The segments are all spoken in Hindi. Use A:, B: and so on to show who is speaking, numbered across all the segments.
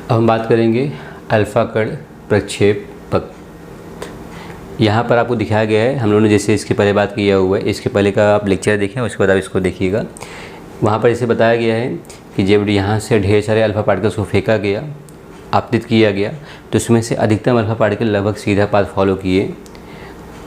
A: अब हम बात करेंगे अल्फ़ा कण प्रक्षेपक। यहाँ पर आपको दिखाया गया है, हम लोगों ने जैसे इसके पहले बात किया हुआ है, इसके पहले का आप लेक्चर देखें, उसके बाद आप इसको देखिएगा। वहाँ पर इसे बताया गया है कि जब यहाँ से ढेर सारे अल्फ़ा पार्टिकल्स को फेंका गया, आपतित किया गया, तो उसमें से अधिकतम अल्फ़ा पार्टिकल लगभग सीधा पाथ फॉलो किए,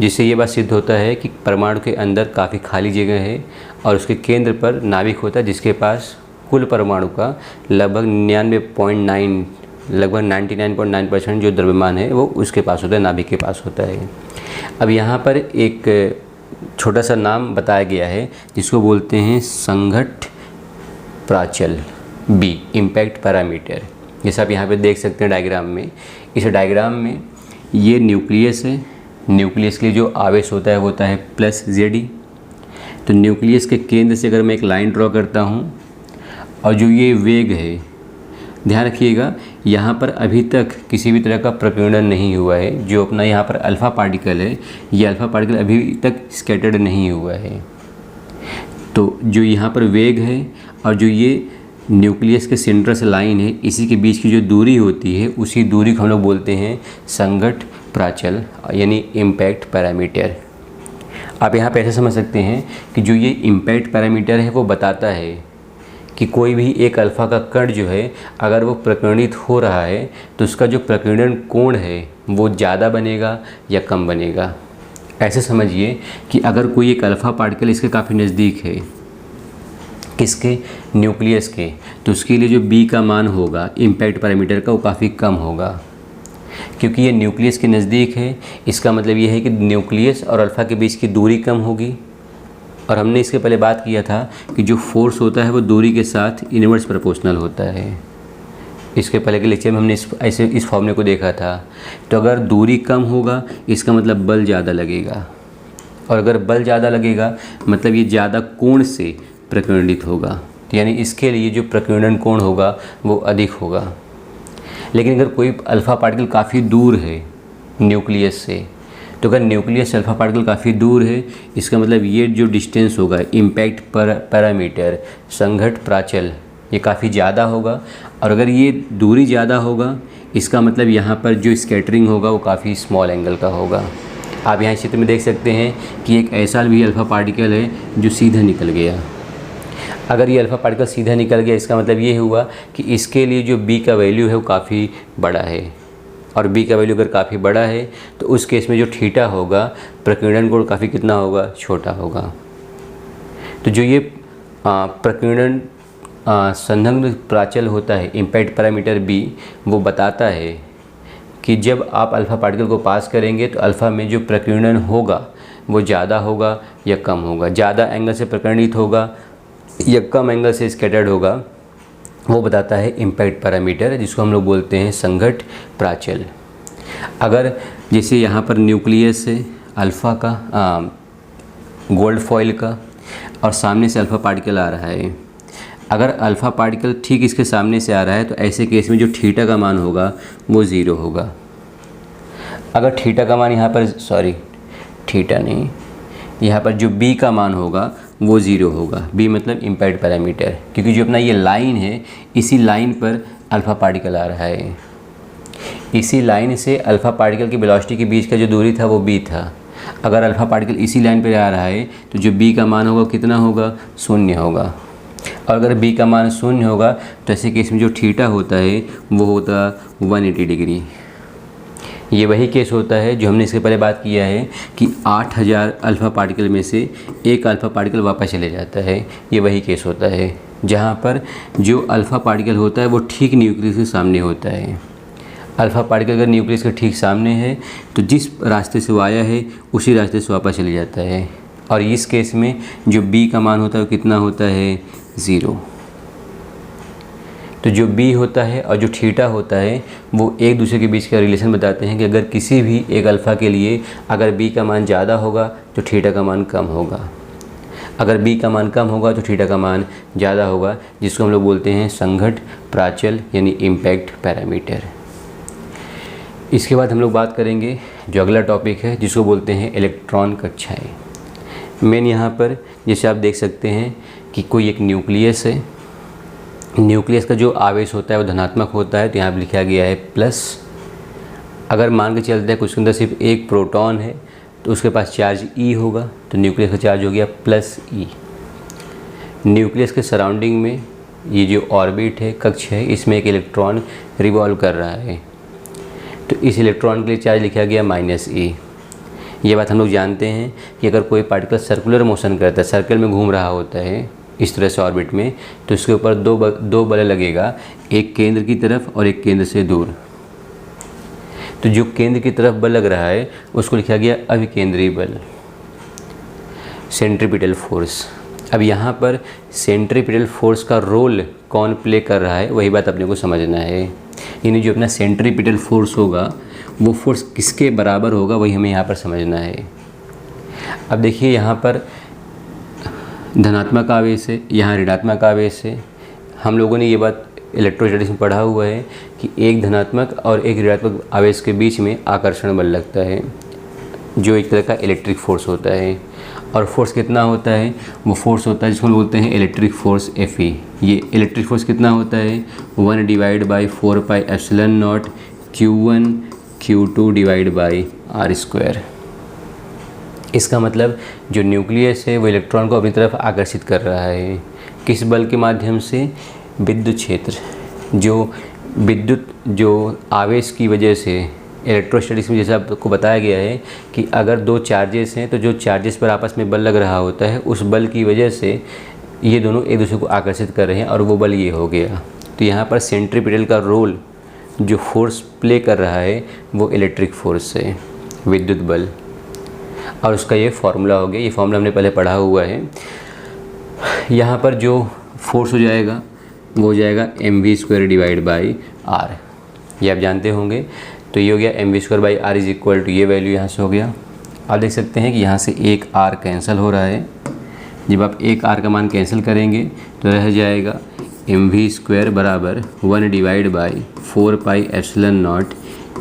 A: जिससे ये बात सिद्ध होता है कि परमाणु के अंदर काफ़ी खाली जगह है और उसके केंद्र पर नाभिक होता है, जिसके पास कुल परमाणु का लगभग 99.9% जो द्रव्यमान है वो उसके पास होता है, नाभिक के पास होता है। अब यहाँ पर एक छोटा सा नाम बताया गया है जिसको बोलते हैं संघट्ट प्राचल बी, इम्पैक्ट पैरामीटर। जैसे आप यहाँ पे देख सकते हैं डायग्राम में, इस डायग्राम में ये न्यूक्लियस है, न्यूक्लियस के लिए जो आवेश होता है वो होता है +Ze। तो न्यूक्लियस के केंद्र से अगर मैं एक लाइन ड्रॉ करता हूँ और जो ये वेग है, ध्यान रखिएगा यहाँ पर अभी तक किसी भी तरह का प्रकीर्णन नहीं हुआ है। जो अपना यहाँ पर अल्फ़ा पार्टिकल है, ये अल्फ़ा पार्टिकल अभी तक स्कैटर्ड नहीं हुआ है। तो जो यहाँ पर वेग है और जो ये न्यूक्लियस के सेंटर से लाइन है, इसी के बीच की जो दूरी होती है, उसी दूरी को हम लोग बोलते हैं संघट्ट प्राचल यानी इम्पैक्ट पैरामीटर। आप यहाँ पे ऐसे समझ सकते हैं कि जो ये इम्पैक्ट पैरामीटर है वो बताता है कि कोई भी एक अल्फ़ा का कण जो है अगर वो प्रकीर्णित हो रहा है तो उसका जो प्रकीर्णन कोण है वो ज़्यादा बनेगा या कम बनेगा। ऐसे समझिए कि अगर कोई एक अल्फ़ा पार्टिकल इसके काफ़ी नज़दीक है, किसके, न्यूक्लियस के, तो उसके लिए जो बी का मान होगा इम्पैक्ट पैरामीटर का वो काफ़ी कम होगा। क्योंकि ये न्यूक्लियस के नज़दीक है, इसका मतलब ये है कि न्यूक्लियस और अल्फ़ा के बीच की दूरी कम होगी। और हमने इसके पहले बात किया था कि जो फोर्स होता है वो दूरी के साथ इनवर्स प्रोपोर्शनल होता है। इसके पहले के लेक्चर में हमने इस फॉर्मूले को देखा था। तो अगर दूरी कम होगा इसका मतलब बल ज़्यादा लगेगा, और अगर बल ज़्यादा लगेगा मतलब ये ज़्यादा कोण से प्रकीर्णित होगा, यानी इसके लिए जो प्रकीर्णन कोण होगा वो अधिक होगा। लेकिन अगर कोई अल्फ़ा पार्टिकल काफ़ी दूर है न्यूक्लियस से, तो अगर न्यूक्लियस से अल्फ़ा पार्टिकल काफ़ी दूर है, इसका मतलब ये जो डिस्टेंस होगा इम्पैक्ट पैरामीटर संघट्ट प्राचल ये काफ़ी ज़्यादा होगा। और अगर ये दूरी ज़्यादा होगा इसका मतलब यहाँ पर जो स्कैटरिंग होगा वो काफ़ी स्मॉल एंगल का होगा। आप यहाँ चित्र में देख सकते हैं कि एक ऐसा भी अल्फ़ा पार्टिकल है जो सीधा निकल गया। अगर ये अल्फ़ा पार्टिकल सीधा निकल गया इसका मतलब ये हुआ कि इसके लिए जो बी का वैल्यू है वो काफ़ी बड़ा है, और बी का वैल्यू अगर काफ़ी बड़ा है तो उस केस में जो थीटा होगा प्रकीर्णन कोण काफ़ी कितना होगा, छोटा होगा। तो जो ये प्रकीर्णन संघट्ट प्राचल होता है इम्पैक्ट पैरामीटर बी, वो बताता है कि जब आप अल्फ़ा पार्टिकल को पास करेंगे तो अल्फ़ा में जो प्रकीर्णन होगा वो ज़्यादा होगा या कम होगा, ज़्यादा एंगल से प्रकीर्णित होगा या कम एंगल से स्कैटर्ड होगा, वो बताता है इम्पैक्ट पैरामीटर, जिसको हम लोग बोलते हैं संघट्ट प्राचल। अगर जैसे यहाँ पर न्यूक्लियस है अल्फ़ा का, गोल्ड फॉइल का, और सामने से अल्फ़ा पार्टिकल आ रहा है, अगर अल्फ़ा पार्टिकल ठीक इसके सामने से आ रहा है तो ऐसे केस में जो थीटा का मान होगा वो 0 होगा। अगर थीटा का मान यहाँ पर, थीटा नहीं, यहाँ पर जो बी का मान होगा वो 0 होगा। बी मतलब इम्पैक्ट पैरामीटर, क्योंकि जो अपना ये लाइन है इसी लाइन पर अल्फ़ा पार्टिकल आ रहा है, इसी लाइन से अल्फ़ा पार्टिकल की वेलोसिटी के बीच का जो दूरी था वो बी था। अगर अल्फ़ा पार्टिकल इसी लाइन पर आ रहा है तो जो बी का मान होगा कितना होगा, 0 होगा। और अगर बी का मान 0 होगा तो ऐसे केस में जो थीटा होता है वो होता 180 डिग्री। ये वही केस होता है जो हमने इसके पहले बात किया है कि 8000 अल्फ़ा पार्टिकल में से एक अल्फ़ा पार्टिकल वापस चले जाता है। ये वही केस होता है जहाँ पर जो अल्फ़ा पार्टिकल होता है वो ठीक न्यूक्लियस के सामने होता है। अल्फ़ा पार्टिकल अगर न्यूक्लियस के ठीक सामने है तो जिस रास्ते से वो आया है उसी रास्ते से वापस चले जाता है, और इस केस में जो बी का मान होता है वो कितना होता है, 0। तो जो बी होता है और जो थीटा होता है वो एक दूसरे के बीच का रिलेशन बताते हैं कि अगर किसी भी एक अल्फ़ा के लिए अगर बी का मान ज़्यादा होगा तो थीटा का मान कम होगा, अगर बी का मान कम होगा तो थीटा का मान ज़्यादा होगा, जिसको हम लोग बोलते हैं संघट्ट प्राचल यानी इम्पैक्ट पैरामीटर। इसके बाद हम लोग बात करेंगे जो अगला टॉपिक है जिसको बोलते हैं इलेक्ट्रॉन कक्षाएँ। मेन यहाँ पर जैसे आप देख सकते हैं कि कोई एक न्यूक्लियस है न्यूक्लियस का जो आवेश होता है वो धनात्मक होता है, तो यहाँ पर लिखा गया है प्लस। अगर मान के चलते हैं कुछ के अंदर सिर्फ एक प्रोटॉन है तो उसके पास चार्ज E होगा, तो न्यूक्लियस का चार्ज हो गया प्लस E। न्यूक्लियस के सराउंडिंग में ये जो ऑर्बिट है, कक्ष है, इसमें एक इलेक्ट्रॉन रिवॉल्व कर रहा है, तो इस इलेक्ट्रॉन के लिए चार्ज लिखा गया -E। ये बात हम लोग जानते हैं कि अगर कोई पार्टिकल सर्कुलर मोशन करता है, सर्कल में घूम रहा होता है इस तरह से ऑर्बिट में, तो इसके ऊपर दो बल लगेगा, एक केंद्र की तरफ और एक केंद्र से दूर। तो जो केंद्र की तरफ बल लग रहा है उसको लिखा गया अभिकेंद्रीय बल, सेंट्रीपिटल फोर्स। अब यहाँ पर सेंट्रीपिटल फोर्स का रोल कौन प्ले कर रहा है, वही बात अपने को समझना है। यानी जो अपना सेंट्रीपिटल फोर्स होगा वो फोर्स किसके बराबर होगा, वही हमें यहाँ पर समझना है। अब देखिए यहाँ पर धनात्मक आवेश है, यहाँ ऋणात्मक आवेश है। हम लोगों ने ये बात इलेक्ट्रोस्टैटिक्स में पढ़ा हुआ है कि एक धनात्मक और एक ऋणात्मक आवेश के बीच में आकर्षण बल लगता है, जो एक तरह का इलेक्ट्रिक फोर्स होता है। और फोर्स कितना होता है, वो फोर्स होता है जिसको बोलते हैं इलेक्ट्रिक फोर्स Fe। ये इलेक्ट्रिक फोर्स कितना होता है, 1/4πε0 Q1 Q2 /r²। इसका मतलब जो न्यूक्लियस है वो इलेक्ट्रॉन को अपनी तरफ आकर्षित कर रहा है। किस बल के माध्यम से, विद्युत क्षेत्र। जो आवेश की वजह से, इलेक्ट्रोस्टैटिक्स में जैसे आपको बताया गया है कि अगर दो चार्जेस हैं तो जो चार्जेस पर आपस में बल लग रहा होता है, उस बल की वजह से ये दोनों एक दूसरे को आकर्षित कर रहे हैं और वो बल ये हो गया। तो यहाँ पर सेंट्रीपिटल का रोल जो फोर्स प्ले कर रहा है वो इलेक्ट्रिक फोर्स है, विद्युत बल। और उसका ये फार्मूला हो गया, ये फार्मूला हमने पहले पढ़ा हुआ है। यहाँ पर जो फोर्स हो जाएगा वो हो जाएगा mv² r, ये आप जानते होंगे। तो ये हो गया mv² r is equal to, ये वैल्यू यहाँ से हो गया। आप देख सकते हैं कि यहाँ से एक r कैंसिल हो रहा है। जब आप एक r का मान कैंसिल करेंगे तो रह जाएगा mv² बराबर 1/4πε0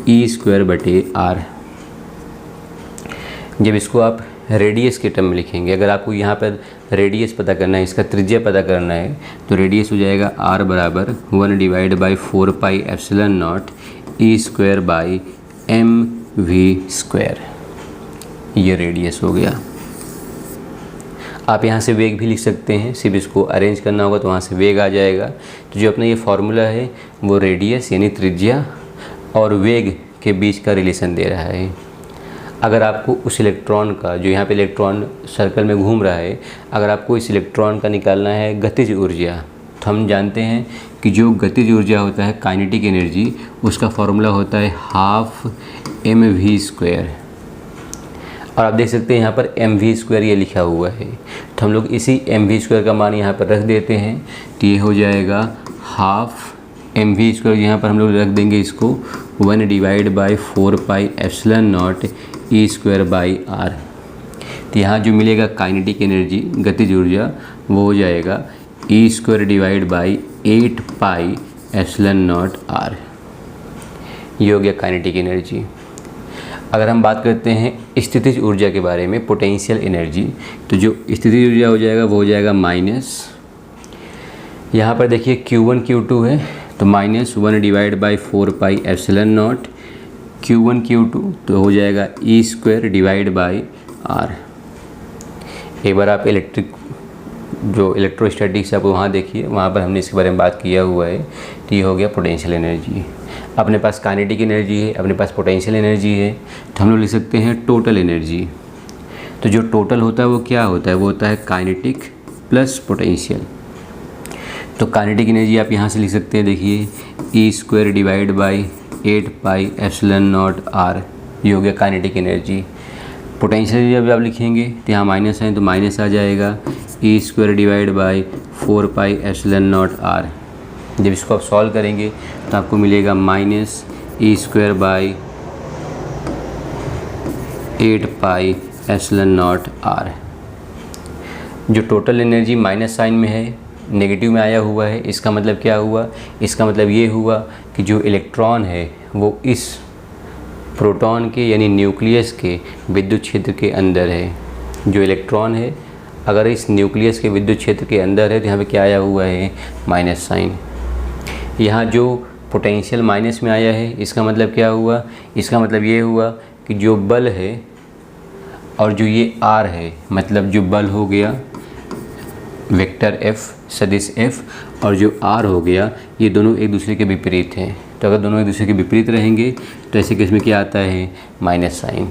A: e²/r। जब इसको आप रेडियस के टर्म में लिखेंगे, अगर आपको यहाँ पर रेडियस पता करना है, इसका त्रिज्या पता करना है, तो रेडियस हो जाएगा r बराबर 1/4πε0 e²/mv²। ये रेडियस हो गया। आप यहाँ से वेग भी लिख सकते हैं, सिर्फ इसको अरेंज करना होगा तो वहाँ से वेग आ जाएगा। तो जो अपना ये फार्मूला है वो रेडियस यानी त्रिज्या और वेग के बीच का रिलेशन दे रहा है। अगर आपको उस इलेक्ट्रॉन का, जो यहाँ पे इलेक्ट्रॉन सर्कल में घूम रहा है, अगर आपको इस इलेक्ट्रॉन का निकालना है गतिज ऊर्जा, तो हम जानते हैं कि जो गतिज ऊर्जा होता है, काइनेटिक एनर्जी, उसका फॉर्मूला होता है 12 mv²। और आप देख सकते हैं यहाँ पर mv² ये लिखा हुआ है, तो हम लोग इसी mv² का मान यहाँ पर रख देते हैं, तो ये हो जाएगा 12 mv²। यहाँ पर हम लोग रख देंगे इसको 1/4πε0 e²/r। तो यहाँ जो मिलेगा काइनेटिक एनर्जी, गतिज ऊर्जा, वो हो जाएगा e²/8πε0r। ये हो गया काइनेटिक एनर्जी। अगर हम बात करते हैं स्थितिज ऊर्जा के बारे में, पोटेंशियल एनर्जी, तो जो स्थितिज ऊर्जा हो जाएगा वो हो जाएगा माइनस, यहाँ पर देखिए Q1 Q2 है तो -1/4πε0 Q1 Q2, तो हो जाएगा e²/r। एक बार आप जो इलेक्ट्रोस्टैटिक्स आप वहाँ देखिए, वहाँ पर हमने इसके बारे में बात किया हुआ है। तो ये हो गया पोटेंशियल एनर्जी। अपने पास काइनेटिक एनर्जी है, अपने पास पोटेंशियल एनर्जी है, तो हम लोग लिख सकते हैं टोटल एनर्जी। तो जो टोटल होता है वो क्या होता है, वो होता है काइनेटिक प्लस पोटेंशियल। तो काइनेटिक एनर्जी आप यहाँ से लिख सकते हैं, देखिए e²/8πε0r, ये हो गया काइनेटिक एनर्जी। पोटेंशियल जब आप लिखेंगे तो यहाँ माइनस है तो माइनस आ जाएगा e²/4πε0r। जब इसको आप सॉल्व करेंगे तो आपको मिलेगा -e²/8πε0r। जो टोटल एनर्जी माइनस साइन में है, नेगेटिव में आया हुआ है, इसका मतलब क्या हुआ, इसका मतलब ये हुआ कि जो इलेक्ट्रॉन है वो इस प्रोटॉन के यानी न्यूक्लियस के विद्युत क्षेत्र के अंदर है। जो इलेक्ट्रॉन है अगर इस न्यूक्लियस के विद्युत क्षेत्र के अंदर है तो यहाँ पे क्या आया हुआ है, माइनस साइन। यहाँ जो पोटेंशियल माइनस में आया है इसका मतलब क्या हुआ, इसका मतलब ये हुआ कि जो बल है और जो ये आर है, मतलब जो बल हो गया वेक्टर एफ सदिश एफ और जो आर हो गया, ये दोनों एक दूसरे के विपरीत हैं। तो अगर दोनों एक दूसरे के विपरीत रहेंगे तो ऐसे केस में क्या आता है, माइनस साइन।